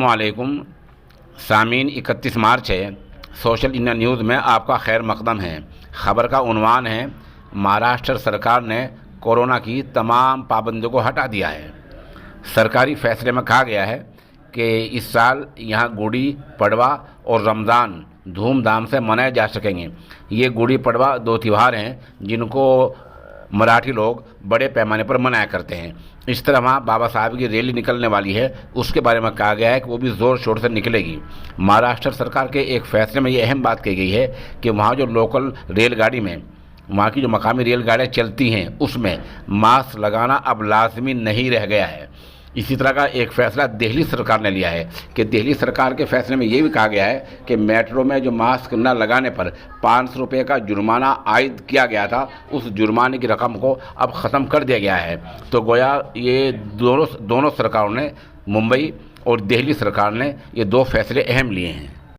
अस्सलामुअलैकुम सामीन 31 मार्च है। सोशल इंडिया न्यूज़ में आपका खैर मकदम है। ख़बर का उन्वान है, महाराष्ट्र सरकार ने कोरोना की तमाम पाबंदियों को हटा दिया है। सरकारी फैसले में कहा गया है कि इस साल यहाँ गुड़ी पड़वा और रमज़ान धूमधाम से मनाए जा सकेंगे। ये गुड़ी पड़वा दो त्यौहार हैं जिनको मराठी लोग बड़े पैमाने पर मनाया करते हैं। इस तरह वहाँ बाबा साहब की रैली निकलने वाली है, उसके बारे में कहा गया है कि वो भी ज़ोर शोर से निकलेगी। महाराष्ट्र सरकार के एक फैसले में ये अहम बात कही गई है कि वहाँ जो लोकल रेलगाड़ी में वहाँ की जो मकामी रेलगाड़ियाँ चलती हैं उसमें मास्क लगाना अब लाजमी नहीं रह गया है। इसी तरह का एक फ़ैसला दिल्ली सरकार ने लिया है कि दिल्ली सरकार के फैसले में ये भी कहा गया है कि मेट्रो में जो मास्क न लगाने पर 500 रुपये का जुर्माना आयद किया गया था, उस जुर्माने की रकम को अब ख़त्म कर दिया गया है। तो गोया ये दोनों सरकारों ने, मुंबई और दिल्ली सरकार ने, ये दो फैसले अहम लिए हैं।